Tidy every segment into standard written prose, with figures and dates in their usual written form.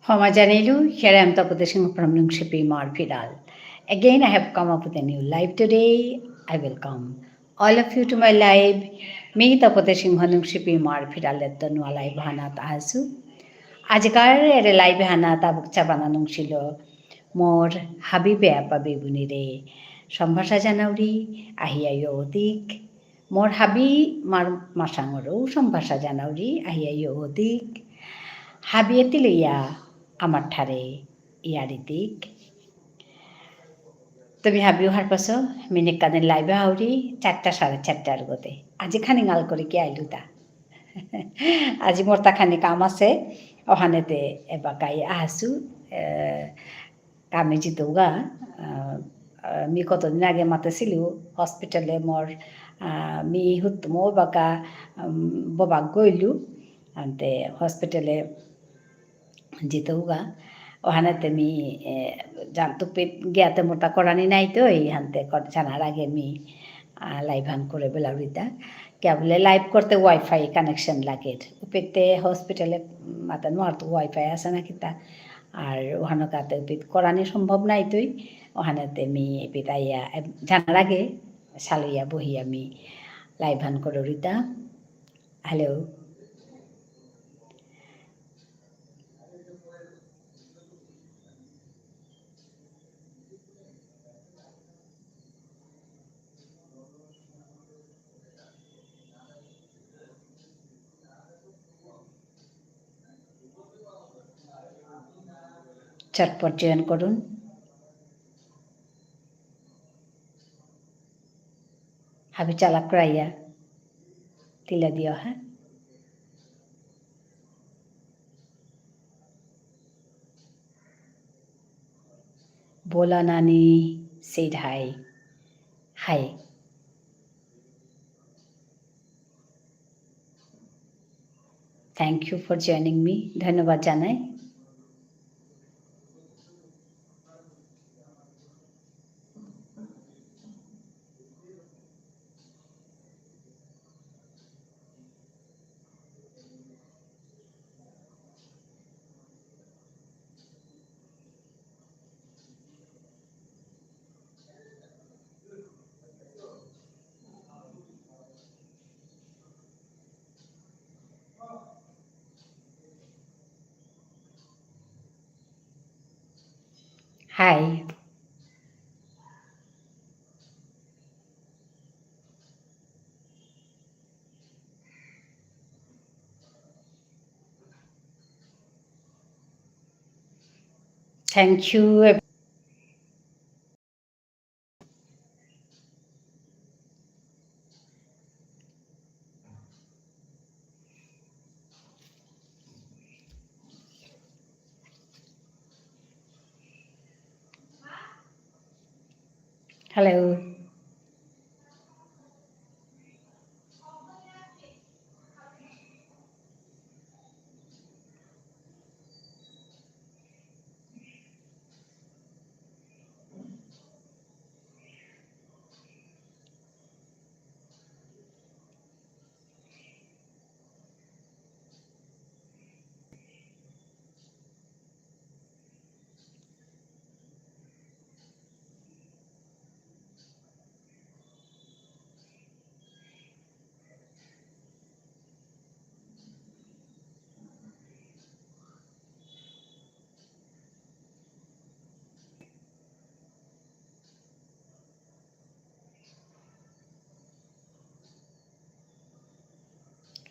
Homajanilu, here I am Tapute Singh from Nungshipi Marpidal. Again, I have come up with a new live today. I welcome all of you to my live. Me Tapute Singh Nungshipi Marpidal at the Nua Live Hanat Asu. আজকার এর লাইভে হানা তাবুকচা বানানো ছিল মোর হাবিবে আপা বেবুনিরে সম্ভাষা জানাউরি আহিয়াইও অধিক মোর হাবি মার মাসাঙরও সম্ভাষা জানাউরি আহিয়াইও অধিক হাবিয়েতি লইয়া আমার ঠারে ইয়ারিতিক তুমি হাবিও হার পাছ মিনিক কাদের লাইভে হাউরি 4টা 4:30 গতে আজি খানি গাল করে কি আইলু তা আজি মোর তাখানি কাম আছে অহানেতে এবাকাই আহাসু কামে জিতৌগা মি কতদিন আগে মাতেছিলু হসপিটালে মোর মি হুতমো বাকা ববাক গইলু আনতে হসপিটালে জিতৌগা ওখানেতে মি জানতো পেট গিয়াতে মোটা করানি নাই তো এই হানতে জানার আগে মি লাইভ হান করে বেলাউরিতা কে বলে লাইভ করতে ওয়াইফাই কানেকশন লাগে পেতে হসপিটালে মাতা নোয়ার তো ওয়াইফাই আছে না কিতা আর ওখানে কাতে পেট করানি সম্ভব নাই তুই ওখানেতে মি পেতাইয়া জানার আগে সালইয়া বহি আমি লাইভ হান করে রিতা হ্যালো চটপট জয়েন করুন হাবি চালাক রাইয়া তিলা দিও হ্যাঁ Bola Nani said hi. Hi. Thank you for joining me. ধন্যবাদ জানাই hi thank you hello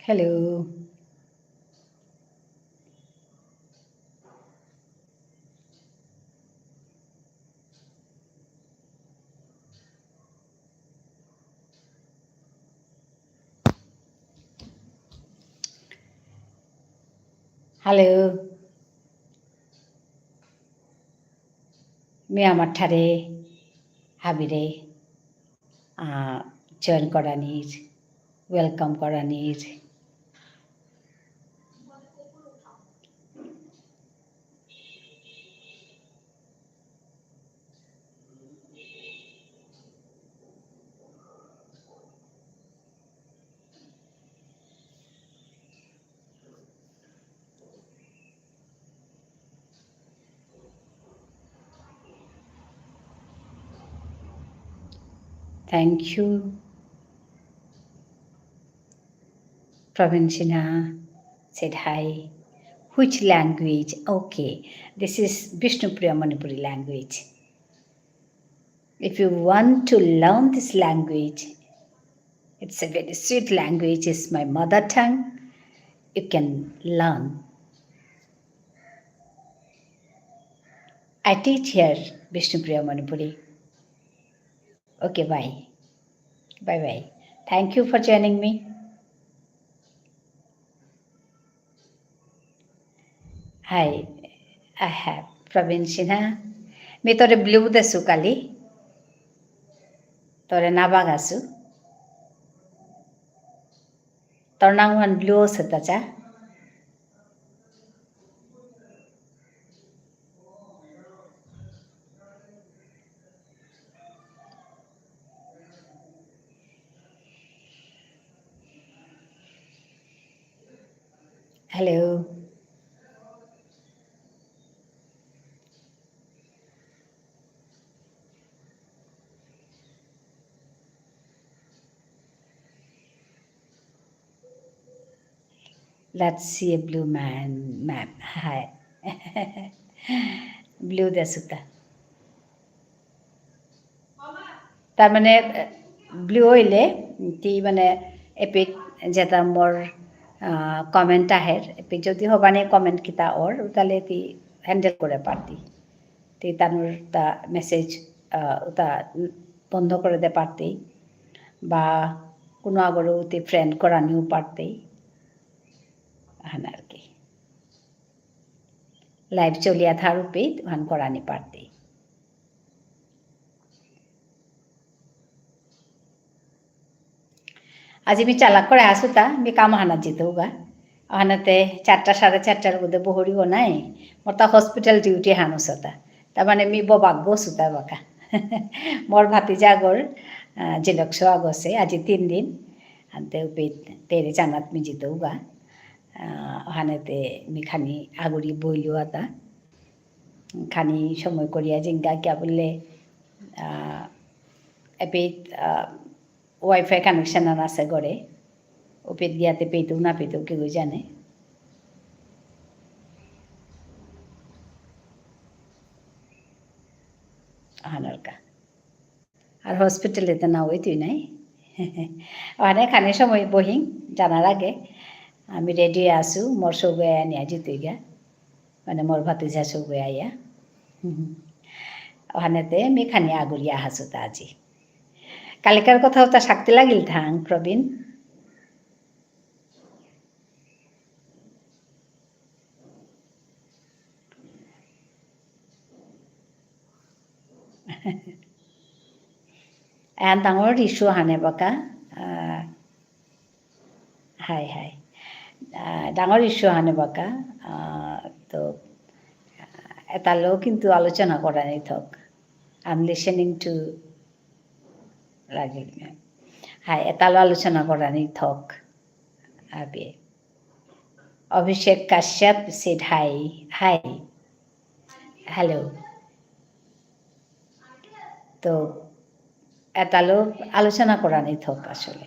hello hello মি আমার ঠারে হাবিরে জয়েন করানির ওয়েলকাম করানির Thank you, Praveen Sinha said hi. Which language? Okay, this is Vishnupriya Manipuri language. If you want to learn this language, it's a very sweet language, it's my mother tongue. You can learn. I teach here Vishnupriya Manipuri. Okay, bye. Bye bye. Thank you for joining me. Hi, I have Praveen Sinha. मी तोरे blue देसु काली तोरे नाबाग आसु তোর নাম one blue আছে Tasa hello let's see a blue man map hi blue দেসুতা তার মানে blue হইলে তি মানে এপিক যেটা মোর কমেন্ট আহের এপিক যদি হবানে কমেন্ট কিতা ওর তাহলে তি হ্যান্ডেল করে পারতি তি তানোর তা মেসেজ ওটা বন্ধ করে দে পারতি বা কোনো আগরও তি ফ্রেন্ড করানিও পারতি হান আর কি লাইভ চলিয়া থার উপে হান করানি পারতি আজি मी চালাক করে আসুতা मी কাম হানা জিতৌগা হানাতে 4টা 4:30টার মধ্যে বহরিও নাই মোর তা হসপিটাল ডিউটি হানুসতা তার মানে मी ববাগ্য সুতা বাকা মোর ভাতিজা আগর জিলক্ষ আগছে আজি 3 দিন আনতে উপে তেরে জানাত मी জিতৌগা হানাতে मी খানি আগরি বইলিও আতা খানি সময় করিয়া জিঙ্গা কিয়া বললে এপে ওয়াইফাই কানেকশন আছে গড়ে ওপেট গিয়াতে পেতেও না পেতেও কেউ জানে হানারকা আর হসপিটালেতে না ওই তুই নাই ওখানে খানি সময় বহিং জানার আগে আমি রেডি আসু মোর সৌগে আনিয়া জিতুই গা মানে মোর ভাতিজা সৌগে আইয়া ওখানেতে আমি খানি আগরিয়া হাসু তা আজি কালিকার কথাও তা শাক্তি লাগিল থাং প্রবীণ এন ডাঙৰ ইছ্যু হানে বাকা হাই হাই ডাঙৰ ইস্যু হানে বাকা তো এটালেও কিন্তু আলোচনা করা নেই থক আই এম লিসেনিং টু লাগিল হাই এটালো আলোচনা করা নেই থক আবে Abhishek Kashyap said hi hi hello তো এটালো আলোচনা করা নেই থক আসলে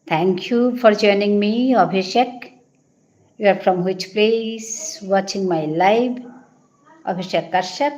Thank you for joining me, Abhishek. You are from which place watching my live? Abhishek Kashyap.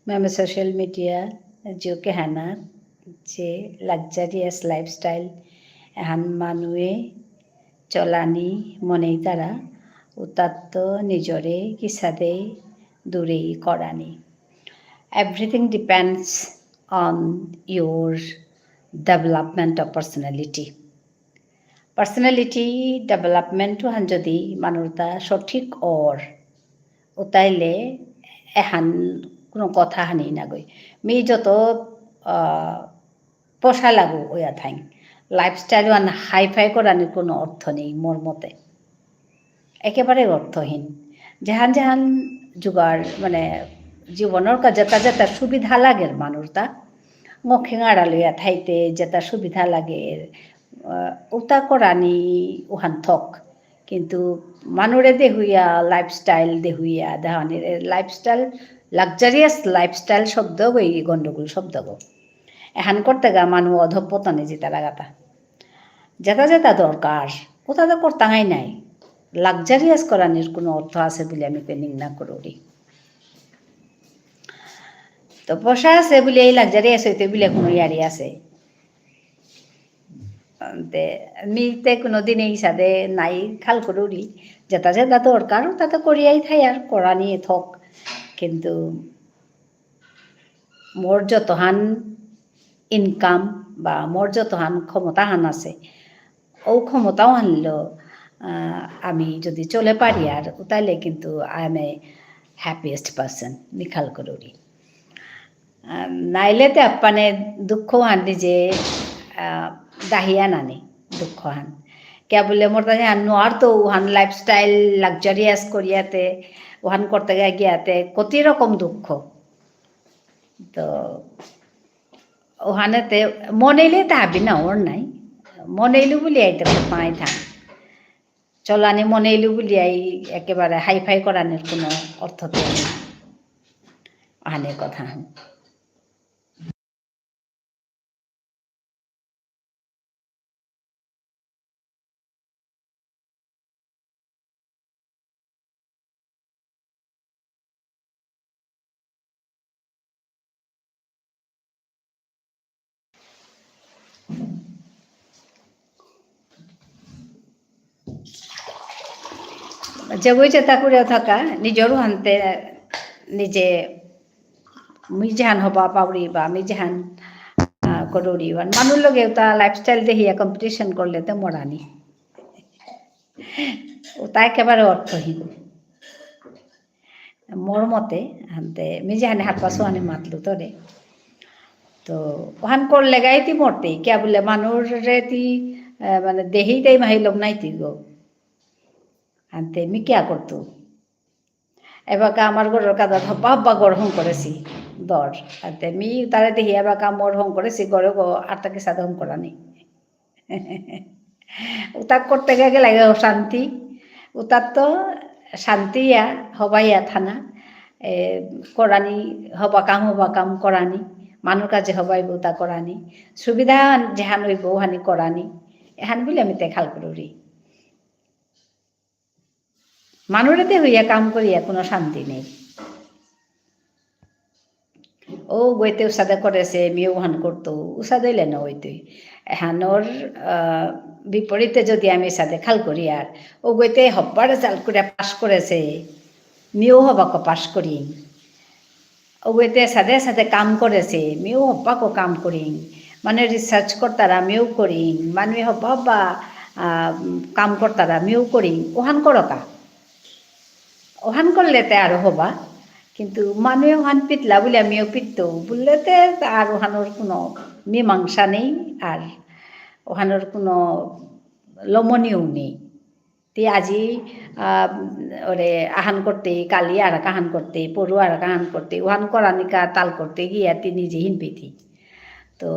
मैं सोशल मीडिया जो कहना যে লাক্সারিয়াস লাইফস্টাইল এহান মানুহে চলানি মনেই তারা উতাত্ত নিজরে কিসাদে দূরেই করানি everything depends on your development of personality development হান যদি মানুষটা সঠিক ওর উতাইলে এহান কোনো কথা হানি না গই মি যত পোষা লাগু ওয়া থাই লাইফস্টাইল ওয়ান হাইফাই করানোর কোনো অর্থ নেই মোর মতে একেবারে অর্থহীন যেহান যেহান যুগার মানে জীবনের যেটা যেটা সুবিধা লাগে মানুষটা মুখে আড়া লইয়া থাইতে যেটা সুবিধা লাগে ওটা করানি ওহান থক কিন্তু মানুরে দেহুইয়া লাইফস্টাইল দেহুইয়া দেহানির লাইফস্টাইল লাক্সারিয়াস লাইফস্টাইল শব্দ এই গণ্ডগোল শব্দ গো এহান করতে গা মানুষ অধপতনে যেটা লাগাতা যেটা যেটা দরকার ওটা তো করতাই নাই লাক্সারিয়াস করানির কোনো অর্থ আছে বলে আমি পেনিং না করি তো পয়সা আছে বলে এই লাক্সারিয়াস হইতে বলে কোনো ইয়ারি আছে মিতে কোনো দিন এই সাথে নাই খাল করি যেটা যেটা দরকার তাতে করিয়াই থাই আর করা নিয়ে থক কিন্তু মোর যতহান ইনকাম বা মোর যতহান ক্ষমতা হান আছে ও ক্ষমতাও আনলো আমি যদি চলে পারি আর তাইলে কিন্তু I am a happiest person নিখাল করি নাইলে তে আপ্পানে দুঃখ হান নিজে দাহিয়া নানি দুঃখ হান কে বলে মোর তাই হান নোয়ার তো ওহান লাইফস্টাইল লাক্সারিয়াস করিয়াতে ওহান করতে গিয়াতে কত রকম দুঃখ তো ওহানেতে মনেইলে তা হাবি না ওর নাই মনেইলু বলি আইতে পাই থান চলানি মনেইলু বলি আই একেবারে হাইফাই করানোর কোনো অর্থ তো নেই ওহানের কথা যেগুই চেতা করিয়া থাকা নিজেরও হানতে নিজে মুই যেহান হবা পাউরি বা আমি যেহান করি মানুষ লগে তা লাইফস্টাইল দেখিয়া কম্পিটিশন করলে তো মরানি ওটা একেবারে অর্থহীন মোর মতে হানতে আমি যেহানে হাত পাশো আনি মাতলু তোরে তো ওহান করলে গাইতি মরতেই কে বলে মানুষরে তি মানে দেহি তাই মাহি লোক নাইতি গো আনতে মি কিয়া করতো এবার আমার গড়ের কাদা হব্বা গড় হং করেছি দর আনতে মি তারে দেখি এবার মোর হং করেছি গড়ে গো আর তাকে সাথে হং করা নেই উতাক করতে গেলে লাগে শান্তি উতার তো শান্তিয়া হবাইয়া থানা করানি হবা কাম করানি মানুষ কাজে হবাই তা করানি সুবিধা যেহান হইব হানি করানি এহান বলে আমি দেখাল করি মানুষেতে হইয়া কাম করিয়া কোনো শান্তি নেই ও বইতে উসাদে করেছে মেয়েও হান করতো উসাদ হইলে না ওইতুই হানোর বিপরীতে যদি আমি সাথে খাল করি আর ও বইতে হব্বার চাল করে পাশ করেছে মেয়েও হবাকে পাশ করি ও বইতে সাথে সাথে কাম করেছে মেয়েও হব্বাকে কাম করি মানে রিসার্চ করতারা মেয়েও করি মানুষ হব্বা বা কাম করতারা মেয়েও করি ওহান করকা ওহান করলে তে আরো হবা কিন্তু মানুহে ওহান পিতলা বলে আমিও পিততো বললে তে আর ওহানোর কোনো মীমাংসা নেই আর ওহানোর কোনো লমনীয় নেই তে আজি ওরে আহান করতে কালি আর কাহান করতে পড়ু আর কাহান করতে ওহান করানিকা তাল করতে গিয়া তিনি নিজে হিন পিথি তো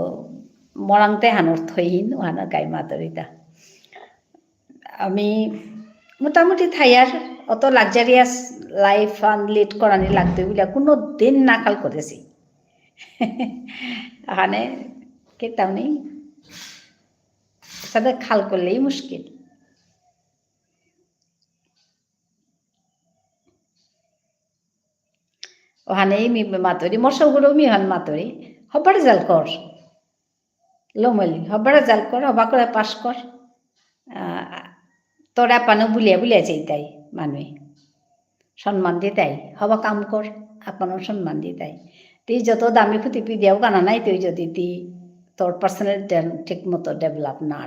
মরাংতে হানোর থইহীন ওহানোর গাই মাতরিতা আমি মোটামুটি থাইয়ার অত লাক্সারিয়াস লাইফ লিড করানি লাগতে বলে কোনো দিন না খাল করেছি হানে কেতাও নেই সাথে খাল করলেই মুশকিল ওখানে মি মাতরি মশগুলো মিহান মাতরি হবার জাল কর লোমলি হবার জাল কর হবা করে পাস কর তোরা পানো বুলিয়া বুলিয়া চাইতাই মানুষ সম্মান দিয়ে তাই হবা কাম কর আপনার সম্মান দিয়ে তাই তুই যত দামি ফুটি দিয়াও কানা নাই তুই যদি তুই তোর পার্সোনালিটি ঠিক মতো ডেভেলপ না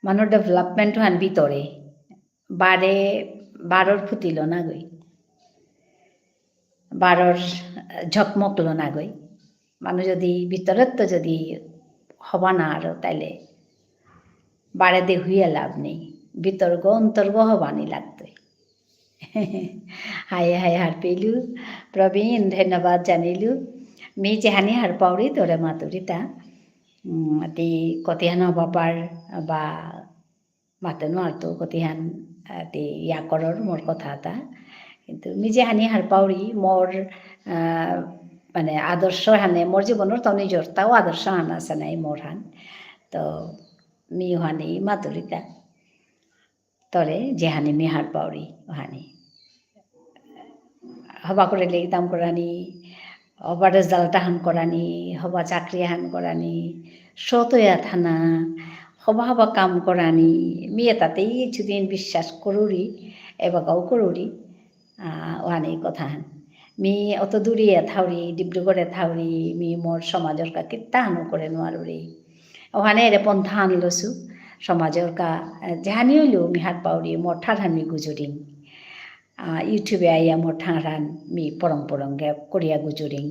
মানুষ ডেভেলপমেন্ট হান ভিতরে বারোর ফুটিল না গই বারোর ঝকমকলো না গই মানুষ যদি ভিতরের তো যদি হবা না আরো তাইলে বারে দে হুইয়া লাভ নেই বিতর্ক অন্তর্গ হবানি লাগতই হাই হাই হার পেলু প্রবীণ ধন্যবাদ জানিলু মি যেহানি হার পাউরি তোরে মাতুরিতা তি কতিহান হবাপার বা মাতেনো আর তো কতিহান তি ইয়া করর মোর কথা এটা কিন্তু মি যেহানি হার পাউরি মোর মানে আদর্শ হানে মোর জীবনের তো নিজর তাও আদর্শ হান আছে নাই মোর হান তো মি ওহানি মাতুরিতা তরে যেহানি মি হার পাউরি ওহানি হবা করে লেগিতাম করানি হবা রেজাল্ট হান করানি হবা চাকরি হান করানি সতয়া থানা হবা হবা কাম করানি মি এটাতেই কিছুদিন বিশ্বাস করুরি এবাকাও করুরি ওহানি কথা হান মি অত দূরে থাউরি ডিব্রুগড়ে থাউরি মি মোর সমাজের কা কিত্তা হানো করে নোয়ারি ওখানে এরে পন্থা আনলছু সমাজের কা যেহানি হইলেও মি হাত পাউরি মোর ঠার মি গুজরিং ইউটিউবে আইয়া মোর ঠাঁড়ান মি পরং পরংগে করিয়া গুজরিং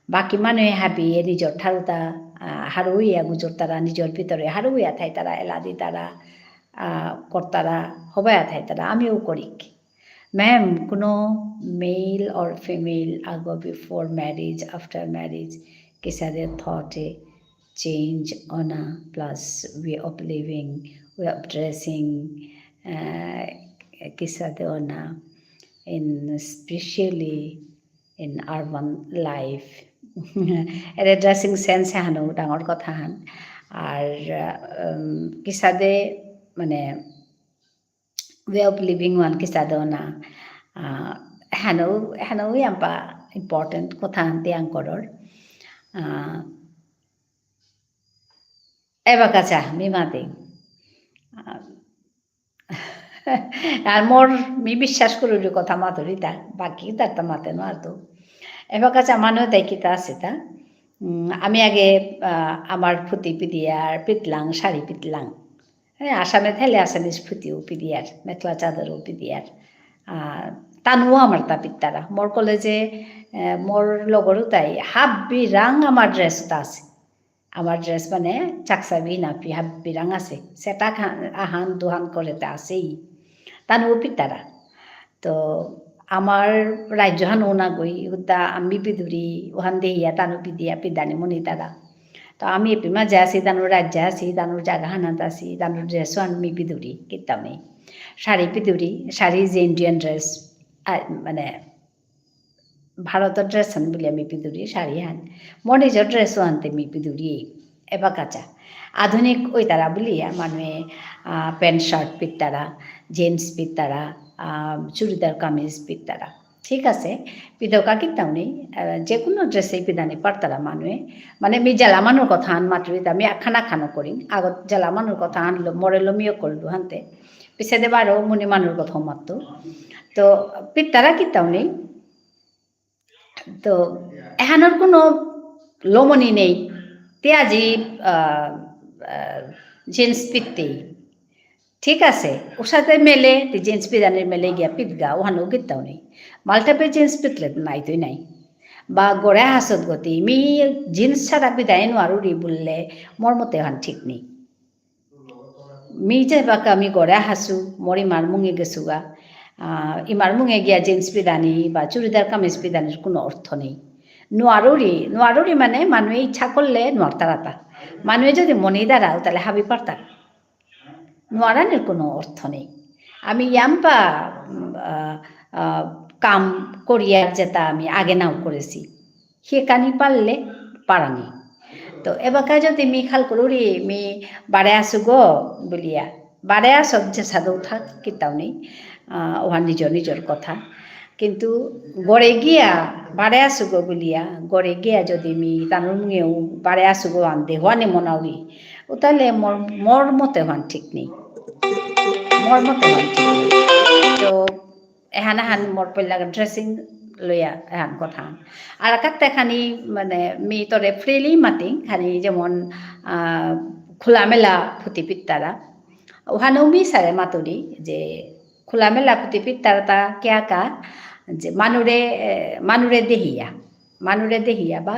বাকি মানুহে হাবি নিজর ঠারুতা হারুইয়া গুজর তারা নিজের ভিতরে হারুইয়া থাই তারা এলাদি তারা কর্তারা হবায়া থাই তারা আমিও করি ম্যাম কোনো মেল অর ফিমেল আগো বিফোর ম্যারেজ আফটার ম্যারেজ কিসাদের থটে change on a plus way of living, way of dressing, kisade on a in especially in urban life. এর ড্রেসিং সেন্স হানো ডাঙর কথা হান আর কিসাদে মানে ওয়ে অফ লিভিং ওয়ান কিসাদে না হানো হানো আম্পা important কথা হানতে আঙ্করর এবার কাছা মিমাতে আর মোর মি বিশ্বাস করি কথা মাতুরি তা বাকি তার তা মাতে না আর তো এবার কাছে আমারও তাই কিতা আছে তা আমি আগে আমার ফুটি পিদিয়ার পিতলাং শাড়ি পিতলাং হ্যাঁ আসামে থাইলে আসামিস ফুটিও পিদিয়ার মেখলা চাদরও পিদিয়ার তানুও আমার তা পিত্তারা মোর কলেজে মোর লগরও তাই হাফ বিরাং আমার ড্রেসটা আছে আমার ড্রেস মানে চাকসাবি নাপি হাফ বিরাং আছে সেটা আহান দুহান করে তা আছেই তানুও পিত্তারা তো আমার রাজ্য হান ওনা গই উদা আমি পিদুরি ওহান দেহিয়া তানু পিদিয়া পিদানি মনি তারা তো আমি এপিমা যাচ্ছি তানোর রাজ্যে আছি তানোর জায়গা হানাত আছি তানোর ড্রেসও আমি পিদুরি কিতামে শাড়ি পিদুরি শাড়ি যে ইন্ডিয়ান ড্রেস মানে ভারতের ড্রেস হান বলে আমি পিদুরি শাড়ি হান মোর নিজের ড্রেসও আনতে আমি পিদুরি এবার কাঁচা আধুনিক ওই তারা বলিয়া মানুষে প্যান্ট শার্ট পিত্তারা জিন্স পিত্তারা চুড়িদার কামিজ পিত্তারা ঠিক আছে পিদকা কিতাও নেই যে কোনো ড্রেসেই পিদানি পারতারা মানুষে মানে আমি জ্বালামানোর কথা আন মাত্রই আমি খানা খানো করি আগত জ্বালামানোর কথা আনলো মরেলো মিও করলো হানতে পিছে দেবারও মনে মানুষ কথা মাত্র তো পিত্তারা কিতাও নেই তো এহানোর কোনো লমনি নেই তেয়াজি জিন্স পিত্তি ঠিক আছে ওর সাথে মেলে জিন্স পিদানের মেলে গিয়া পিদগা ওহানো কিতাও নেই মাল্টাপে জিন্স পিতলে নাই তুই নাই বা গড়ে হাসত গতি মি জিন্স ছাড়া পিদাই নোৱাৰোঁ বললে মোর মতে হান ঠিক নেই মি যে বাকা আমি গড়ে হাসু মোর ইমার মুঙে গেছুগা ইমার মুঙে গিয়া জিন্স পিদানি বা চুড়িদার কামিজ পিদানির কোনো অর্থ নেই নোৱাৰোঁ মানে মানুহে ইচ্ছা করলে নড়তারাতা মানুহে যদি মনে দাঁড়াও তাহলে হাবি পারতার নোয়ারানের কোনো অর্থ নেই আমি ইয়াম্পা কাম করিয়ার যেটা আমি আগে নাও করেছি সেকানি পারলে পারানি তো এবাকা যদি মি খাল করুরি মি বাড়ে আসু গো বলিয়া বাড়ে আসব যে সাদৌ থাক কিতাও নেই ওহার নিজর কথা কিন্তু গড়ে গিয়া বাড়ে আসু গো বলিয়া গড়ে গিয়া যদি মি তানুর মুঙেও বাড়ে আসু গো আনতে হওয়ানি মনাউরি ও তাহলে মোর মতে হন ঠিক নেই মোর মতে হন ঠিক নেই তো এহান এহান মোর পইলা ড্রেসিং লইয়া এহান কথা আর কাকতে খানি মানে মি তরে ফ্রিলি মাতিং খানি যেমন খোলামেলা ফুটি পিত্তারা ওহানেও মি সারে মাতুরি যে খোলামেলা ফুটি পিত্তারা তা কেয়াকা যে মানুরে দেহিয়া বা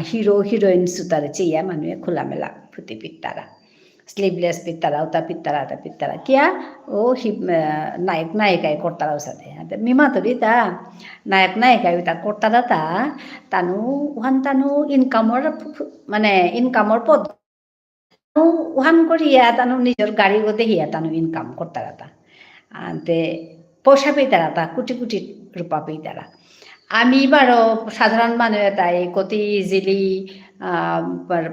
হিরো হিরোইন সুতারে চেয়া মানুহে খোলামেলা ফুটি পিত্তারা স্লিভলেস পিত্তারা ওটা পিত্তারা কিয়া ও নায়ক নায়িকায় করতারাও সাথে মিমা তরি তা নায়ক নায়িকায় তা করতারা তা তানু ওহান তানু ইনকামর পদ ওহান করিয়া তানু নিজের গাড়ি দেহিয়া তানু ইনকাম করতারা তা তে পয়সা পেতারা তা কোটি কোটি রূপা পেতারা আমি বারো সাধারণ মানুষ তাই কতি ইজিলি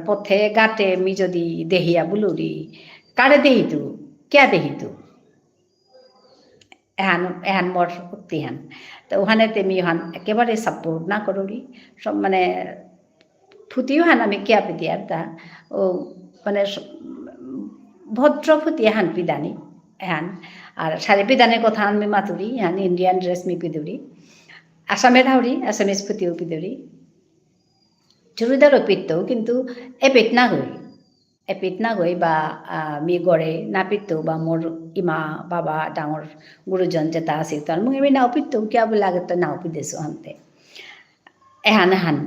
পথে গাটে মি যদি দেহিয়া বুলুরি কারে দেহিতু কেয়া দেহিতু এহান মোর উক্তিহান তো ওখানে তেমি ওহান একেবারে সাপোর্ট না করুরি সব মানে ফুটিও হান আমি কেয়া পিদিয়ার তা ও মানে ভদ্র ফুটি এহান পিদানি এহান আর শাড়ি পিদানের কথা আমি মাতুরি এহান ইন্ডিয়ান ড্রেস মি পিদুরি আসামের হাওড়ি আসামিজ ফুটিও পিদুরি চুড়িদারও পিততেও কিন্তু এপিট না গই বা মি গড়ে না পিততেও বা মোর ইমা বাবা ডাঙর গুরুজন যেটা আছে তার মুখ আমি নাও পিততেও কিয়া বলে আগে তো নাও পিদেছো হানতে এহান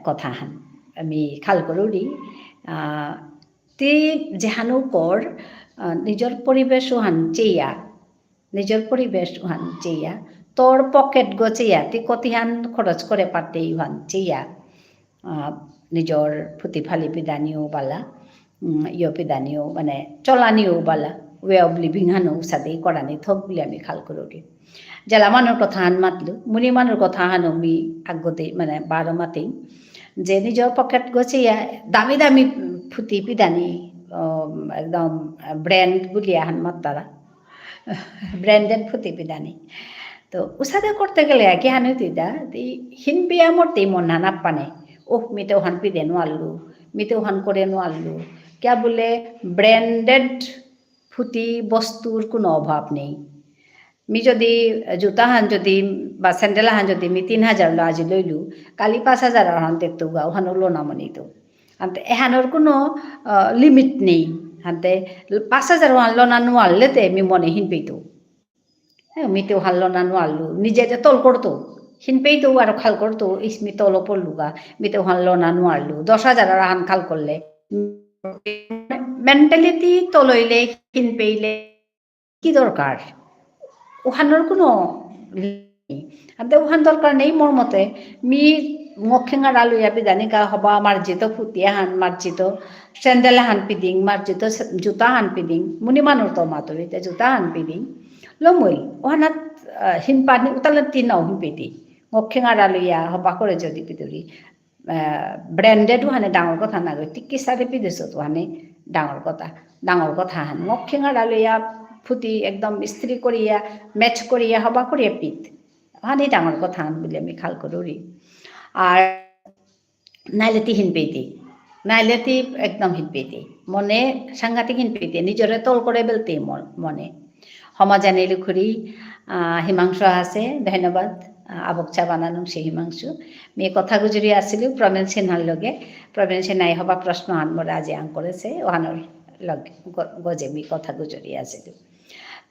কথা হান আমি খাল করুরি তি যেহানো কর নিজের পরিবেশ হান চেয়া তোর পকেট গচেয়া তি কতিহান খরচ করে পারতে ইহান চেয়া নিজর ফুটি ফালি পিদানিও বালা পিদানিও মানে চলানিও বালা ওয়ে অফ লিভিং হানো সাদে করানি থক বলে আমি খাল করুরি জেলা মানুষ কথা হান মাতলু মুনি মানুষ কথা হানো মি আগতে মানে বারো মাতেই যে নিজর পকেট গচেয়া দামি দামি ফুটি পিদানি একদম ব্র্যান্ড বলিয়া হান মাত্তারা ব্র্যান্ডেড ফুটি পিদানি তো উসাদে করতে গেলে কি হানো তুইদা হিন বিয়া মরতে মন না পানে ওহ মিতেও হান পিদে নোয়াল্লু মিতেও হান করে নোয়াল্লু क्या बोले ब्रैंडेड ফুটি বস্তুর কোনো অভাব নেই মি যদি জুতা হান যদি বা স্যান্ডেল হান যদি মি 3000 আজি লইলু কালি 5000 হান দেখতো গা ওহানো লোনা মনিতো আনতে এহানোর কোনো লিমিট নেই হানতে 5000 হান লোনা নোয়াল্লেতে মি মনে হিন পেইতো হ্যাঁ মিতেও হান লোনা নোয়াল্লু নিজে তল করতো হিন পেইতো আর খাল করতো ইসমি তল পড়লুগা মিতেও হান লোনা নোয়াল্লু 10000 হান খাল করলে মেন্টালিটি তলইলে হিন পেইলে কি দরকার ওহানোর কোনো ওহান দরকার নেই মোর মতে মি মক্ষেঙার আলু ইয়াবি জানিকা হবা মার্জিত ফুটিয়া হান মার্জিত স্যান্ডেল হান পিদিং মার্জিত জুতা হান পিদিং মুনি মানুষ তো মাতুরিতে জুতা হান পিদিং লমুই ওহানাত হিন পানি উতালে তিনাও হিন পেতি মক্ষেঙার আলু ইয়া হবা করে যদি পিদুরি ব্র্যান্ডেড হানে ডাঙর কথা না গই টিকি সারে পিদেছো তো হানে ডাঙর কথা হান মক্ষেঙার আলু ইয়া ফুটি একদম ইস্ত্রি করিয়া ম্যাচ করিয়া হবা করিয়া পিত হানি ডাঙর কথা হান বলে আমি খাল করুরি আর নাইলেতি হিন পেইতে নাইলেতি একদম হিন পেইতে মনে সাংঘাতিক হিন পেইতে নিজরে তল করে বেলতে মনে সমাজানি লিখুরি হিমাংশু আছে ধন্যবাদ আবকচা বানানো সে হিমাংশু মেয়ে কথা গুজরি আসিলো প্রবীণ সিনহার লগে প্রবীণ সিনহাই হবা প্রশ্ন হান মোরে আজি আং করেছে ওহানোর লগে গজে মি কথা গুজরি আসিলো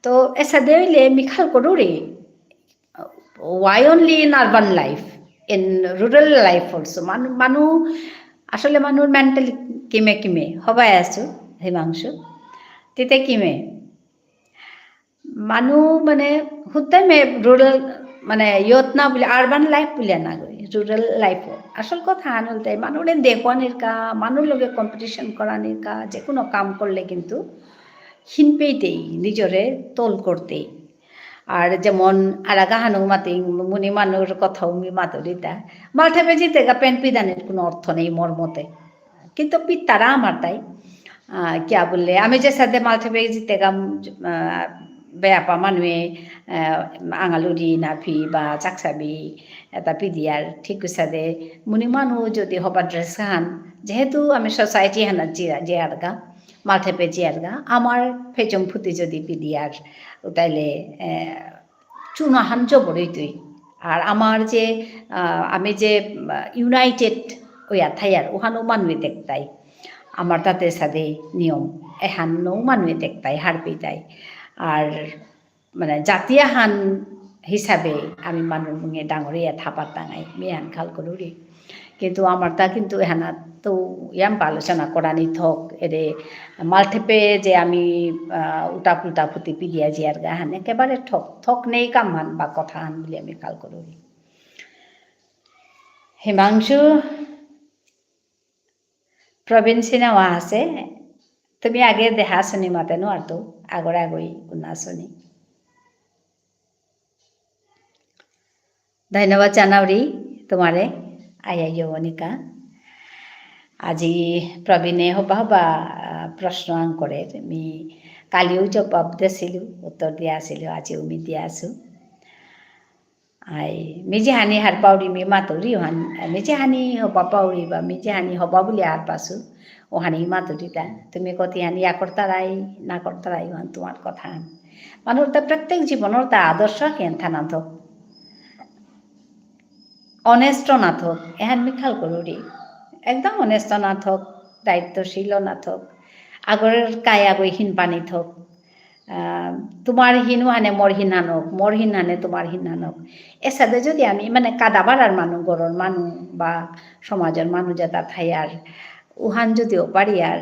তো এসা দেইলে মি খাল করুরি why only in urban life in rural life also মানুহ আসলে মানুষ মেন্টালি কিমে হবাই আছো হিমাংশু তিতে কিমে মানুহ মানে হুতাই রুরাল মানে ইয়ত না বলে আরবান লাইফ বলে না গই রুরাল লাইফ আসল কথা আনলতাই মানুষের দেখবানির কা মানুষ লগে কম্পিটিশন করানির কা যে কোনো কাম করলে কিন্তু হিন পেইতেই নিজরে তোল করতেই আর যেমন আরাগা হানু মাতি মুনি মানুর কথাও মি মাতুরিতা মালঠাবে জিতে গা পেন পিদানের কোনো অর্থ নেই মোর মতে কিন্তু পিতারা আমার তাই কিয়া বললে আমি যে সাথে মালঠাবে জিতে গাম বেয়াপা মানুহে আঙালুরি নাফি বা চাকসাবি এটা পিদিয়ার ঠিক সাথে মুনি মানু যদি হবার ড্রেস হান যেহেতু আমি সোসাইটি হানা জিয়ারগা মালঠাবে জিয়ারগা আমার ফেচম ফুটি যদি পিদিয়ার তাইলে চুনাহান জবরই তুই আর আমার যে আমি যে ইউনাইটেড ওয়া থাইয়ার ওখানো মানুষ দেখতাই আমার তাতে সাথে নিয়ম এহানও মানুষ দেখতাই হারপি তাই আর মানে জাতীয় হান হিসাবে আমি মানুষ মুঙে ডাঙরিয়া থাপার টাঙাই মেহান খাল করি কিন্তু আমার তা কিন্তু এহানা তো ইয়াম আলোচনা করানি থক এরে মালঠেপে যে আমি উটা পুলটা ফুটি পিদিয়া জিয়ার গা হান একেবারে থক নেই কাম হান বা কথা হান বলে আমি কাল করি হিমাংশু প্রবীণ সিনেমা আছে তুমি আগে দেখা শুনি মাতেনো আর তো আগর আগই না শুনি ধন্যবাদ জানাওরি তোমারে আইয়া যৌবনিকা আজি প্রবীণে হবা হবা প্রশ্ন আঙ্করে আমি কালিও জবাব দিছিলো উত্তর দিয়া আছিলো আজিও আমি দিয়া আছো আই মিজে হানি হার পাউরি মি মাতুরি হান মিজে হানি হবা পাউরি বা মিজে হানি হবা বলে হার পাসু ও হানি মাতুরিটা তুমি কতি হানি ইয়া করতারাই না করতারাই হান তোমার কথা মানুষ তা প্রত্যেক জীবনের তা আদর্শ কেন থানা তো অনেস্ট না থাক এহান মি খাল করি একদম অনেস্ট না থাক দায়িত্বশীল না থাক আগরের কায় আগই হিন পানি থাক তোমার হিনু হানে মোর হিন হানক মোর হিন হানে তোমার হিন হানক এর সাথে যদি আমি মানে কাদাবাড়ার মানুষ গড়র মানুষ বা সমাজের মানুষ যেটা থাইয়ার উহান যদিও পারি আর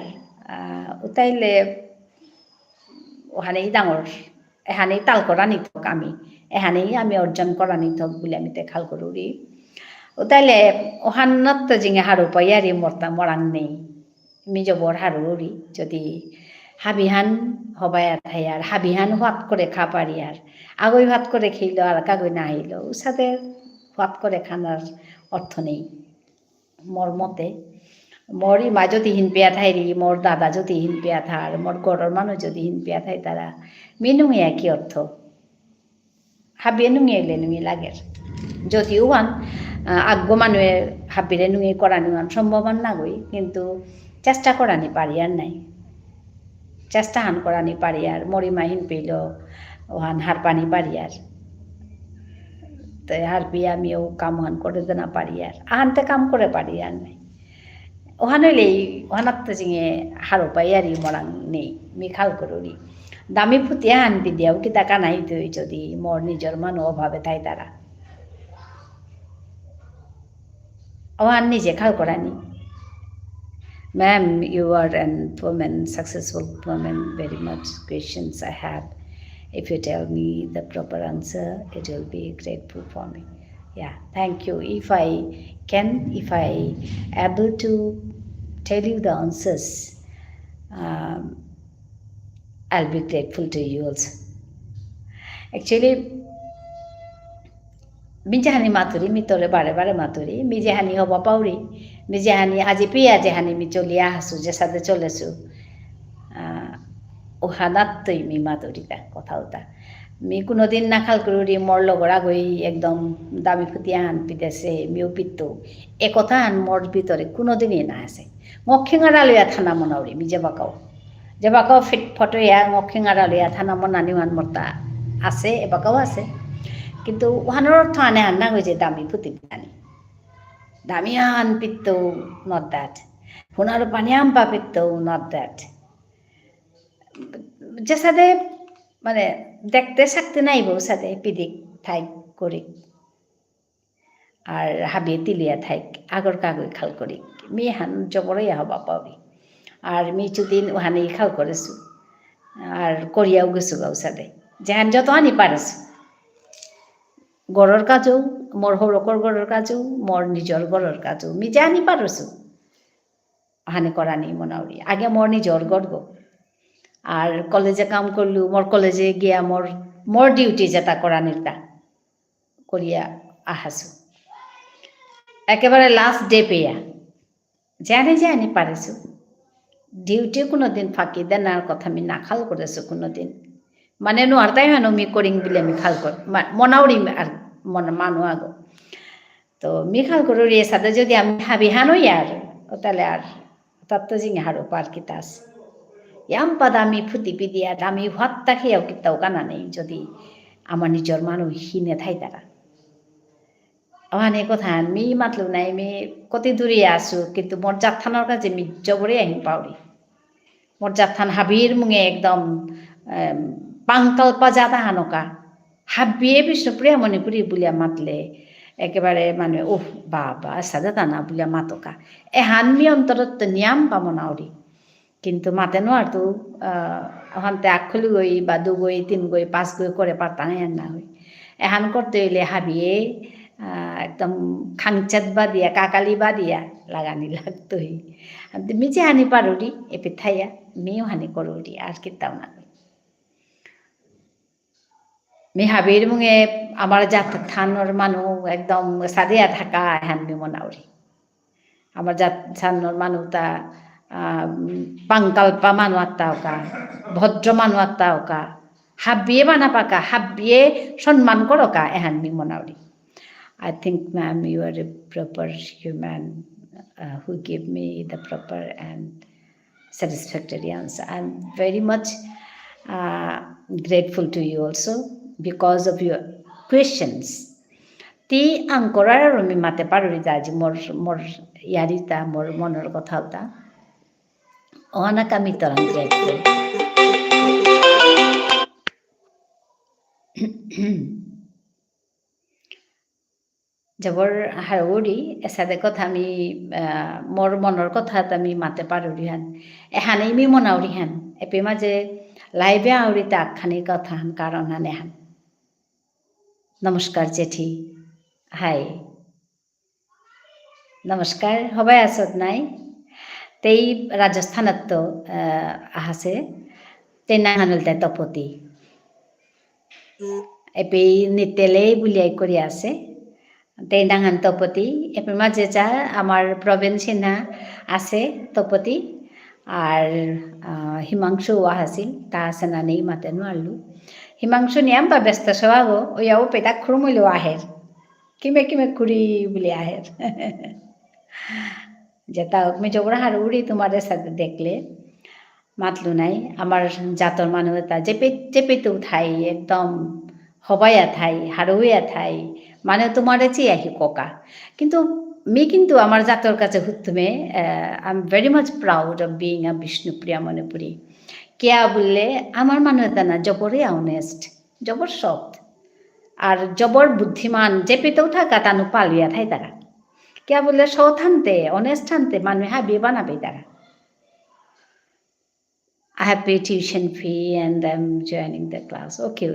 তাইলে ওখানেই ডাঙর এখানেই তাল করা নিথক আমি এখানেই আমি অর্জন করা নিথক বলে আমি তে খাল করি ও তাইলে ওহান্নত তো জিঙে হারু পাইয়ারি মরতা মরাং নেই মি জবর হারুরি যদি হাবিহান হবাই থাই আর হাবিহান হাত করে খা পারি আর আগই ভাত করে খেইল আর কাগই না হইল ওর সাথে হাত করে খানার অর্থ নেই মোর মতে মোরই মা যদি হিন পেয়া থাইরি মোর দাদা যদি হিন পেয়া থার মোর গড়র মানুষ যদি হিন পেয়া থাই তারা মিনুঙে কি অর্থ হাবিয়ে নুঙে এলে নুঙে লাগের যদিও হান আগ্য মানুষের হাবিরে নুঙে করানি হান সম্ভবান না গই কিন্তু চেষ্টা করানি পারি আর নাই চেষ্টা হান করানি পারি আর মরিমা হিন পেল ওহান হার পানি পারি আর তাই হার পিয়ে আমিও কাম হান করে না পারি আর আহানতে কাম করে পারি আর নাই ওহান হইলেই ওহানার তো জিঙে হারো পাই আর মরাং নেই মি খাল করি দামি ফুটিয়া হান দিদিয়াও কি টাকা নাই তুই যদি মোর নিজের মানুষ অভাবে তাই তারা ওহান নিজে খাল করানি Ma'am, you are a woman, successful woman, very much questions I have. If you tell me the proper answer, it will be grateful for me. Yeah, thank you. If I able to tell you the answers, I'll be grateful to you also. Actually, মিজাহানি মাতুরি মি তোরে বারে বারে মাতুরি মিজাহানি হবা পাউরি মিজাহানি আজি পিয়া জেহানি me চলিয়া হাসু যে সাথে চলেছু ও হানাতই মি মাতুরিটা কথাওটা মি কোনোদিন না খাল করি মোর লগর আগই একদম দামি ফুটিয়া হান পিতেছে মিও পিতো এ কথা হান মোর ভিতরে কোনোদিনই না আছে মক্ষিঙারা লইয়া থানা মনাউরি মি যে বাকাও ফিট ফটোয়া মক্ষিঙারা লইয়া থানা মনানি হান মোরতা আছে এবাকাও আছে কিন্তু ওহানোর অর্থ আনে হান না হয়েছে দামি ফুটি পানি দামি আন পিত্ত নট দ্যাট সোনার পানি আম্পা পিত্ত নট দ্যাট যে সাথে মানে দেখতে শাকতে নাই বউ সাথে পিদিক থাইক করি আর হাবিয়ে তিলিয়া থাইক আগর কাগজ খাল করি মি হান জবরই হবা পাবি আর মি চুদিন ওহানেই খাল করেছু আর করিয়াও গেছু গাও সাথে যেহান যত আনি পারেছু গড়ৰ কাজও মোর সৌরকর গড়ৰ কাজও মোর নিজর গড়ৰ কাজও মি জানি পারছো হানি করানি মনাউরি আগে মোর নিজর গড় গো আর কলেজে কাম করলু মোর কলেজে গিয়া মোর মোর ডিউটি যেটা করানির তা করিয়া আহাসু একেবারে লাস্ট ডে পেয়া জানি জানি পারিছো ডিউটি কোনোদিন ফাঁকি দেনার কথা আমি না খাল করেছো কোনোদিন মানে নোয়ারতাই হানো মি করিং বলে আমি খাল কর মনাউরি আর মানু আগো তো মি খাল করো রে সাথে যদি আমি হাবি হানোই আর তাহলে আর তার তো জিঙে হারো পার কিতাস ইয়াম পাদা আমি ফুটি পিদি আর আমি ভাতটা খেয়েও কিতাও কানা নেই যদি আমার নিজের মানুষ হিনে থাই তারা মানে কথা মি মাতলো নাই মি কত দূরে আসু কিন্তু মোর জাতথানোর কাছে মি জবরে আহিম পাউরি মোর জাতথান হাবির মুঙে একদম পাংকাল্পা জাদা হানকা হাবিয়ে বিষ্ণুপ্রিয়া মণিপুরি বুলিয়া মাতলে একেবারে মানে ওহ বাবা সাদা দানা বুলিয়া মাতকা এহান মি অন্তরত নিয়াম পামনাউরি কিন্তু মাতে নোয়ার তো ওখানতে আখলি গই বা দু গই তিন গই পাঁচ গই করে পারতাম না হই এহান করতে হইলে হাবিয়ে একদম খাংচাত বা দিয়া কাকালি বা দিয়া লাগানি লাগতোই মি যে হানি পারুরি এ পিঠাইয়া মিও হানি করুরি আর কিতাও না মি হাবির মুঙে আমার জাত থানোর মানুষ একদম সাদিয়া থাকা এহান মি মনাউরি আমার জাত থানোর মানুষ তা পাংকাল্পা মানু আত্মাওকা ভদ্র মানু আত্মাওকা হাবিয়ে বানা পাকা হাবিয়ে সম্মান করকা এহান me মনাউরি I think, ma'am, you are a proper human who gave me the proper and satisfactory answer. I'm very much grateful to you also because of your questions. Ti angkorar mi mate paruri daji mor yarita mor monor kotha ona kami torang grateful. জবৰ হাৰুৰি এসাদে কথা আমি মোৰ মনৰ কথাত আমি মাতে পাৰুৰি হান এহানেই me মনাউৰি হান এপে মাঝে লাইভে আউরি তাক খানি কথা হান কারণ হান এহান নমস্কার জেঠি হাই নমস্কার সবাই আসত নাই তেই রাজস্থানত তো আহাসে তেই নাহানুল তাই তপতি এপে নিতেলে বুলিয়াই করি আছে তেই ডাঙান তপতি এপের মাঝে যা আমার প্রবীণ সিনহা আছে তপতি আর হিমাংশু আছিল তা আছে না নেই মাতে নোৱাৰলো হিমাংশু নিয়াম বা ব্যস্ত সবাব ওয়াও পেটা খুরমইলো আহের কিমে কিমে খুরি বলে আহের যেটা আমি জবরা হার উড়ি তোমার সাথে দেখলে মাতলু নাই আমার জাতর মানুষ এটা চেপে চেপেতেও থাই একদম হবাইয়া থাই হারুইয়া থাই মানে তোমার চেয়ে আহি ককা কিন্তু মি কিন্তু আমার জাতর কাছে হুতুমে I am very much proud of being a Bishnupriya Manipuri কেয়া বললে আমার মানুষ এটা না জবরে অনেস্ট জবর সৎ আর জবর বুদ্ধিমান চেপেতেও থাকা তানু পালিয়া থাই তারা কেয়া বললে সৎ আনতে অনেস্ট আনতে মানুষ হাবি বানাবে তারা I have paid tuition fee and I'm joining the class. Okay.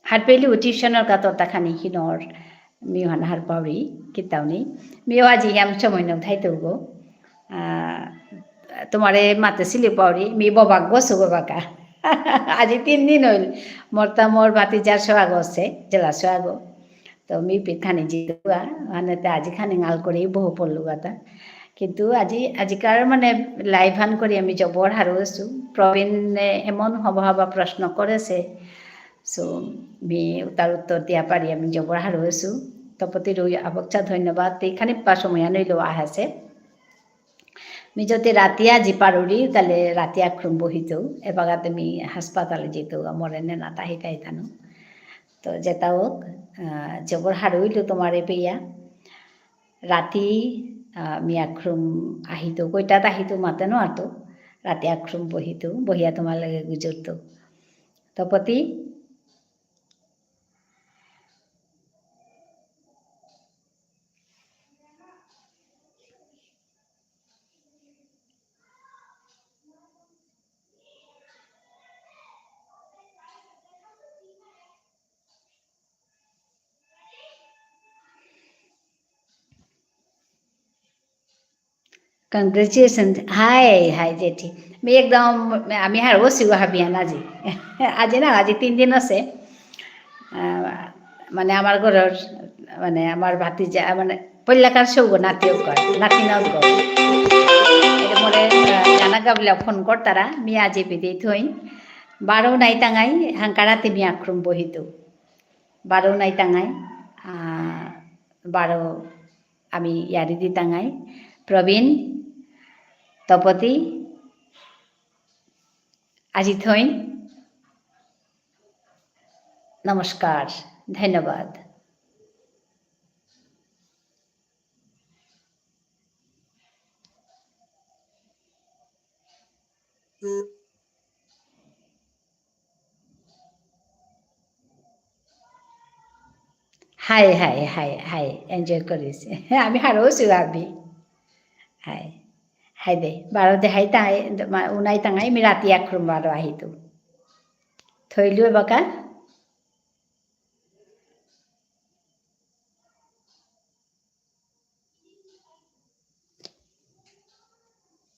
Har peli tuitionor katorta khani hinor mihan har pauri kitauni miyo aji yam সময় নক থাইতে গো তোমারে মাতে সিলি পাউরি মি ববাক গসু বাবাকা আজি 3 দিন হইল মোর ভাতিজার সোয়াগ আছে জেলা সোয়াগ তো মি পিখানি জিতুয়া মানে আজি খানি গাল করে বহু পড়লু গাতা কিন্তু আজিকার মানে লাইভ হান করে আমি জবর হারু আছো প্রবীণে এমন হবা প্রশ্ন করেছে সো মি তার উত্তর দিয়া পারি আমি জবর হারু আছো তপতি রই আবকচা ধন্যবাদ এইখানে সময় নইলো আহাছে মি যদি রাতিয়া জি পারুরি তাহলে রাতিয়া খুব বহিত এবাগাতে মি হাসপাতালে যেত মরে না তাহি তাই থানো তো যেটা হোক জবর হারুইলো তোমার পেয়া রাতি আমি আখ্রুম আহিত কইটাত আহিত মাতে নো আতো রাতে আখ্রুম বহিত বহিয়া তোমার লাগে গুজরত তপতি Congratulations. Hi, Jeti. मी एकदम आम्ही हारवसिव হাবিয়ান আজি আজি না আজি 3 দিন আছে মানে আমার ঘরের মানে আমার ভাতিজা মানে পল্লাকার সৌগ নাতিও কর নাতিনাও কর এটা মরে জানা গাবলা ফোন কর তারা মি আজি পিদি থই বারো নাই তাঙাই হাঙ্কারাতে মি আক্রম বহিত বারো নাই তাঙাই বারো আমি ইয়ারি দি তাঙাই প্রবীণ তপতি আজি থই নমস্কার ধন্যবাদ high high high high enjoy কৰিছে আমি হারওছো আমি হাই হাই দে বারো দে হাই তাই উনাই তাঙাই আমি রাতি আক্রম বারো আহিতো থইলো বাকা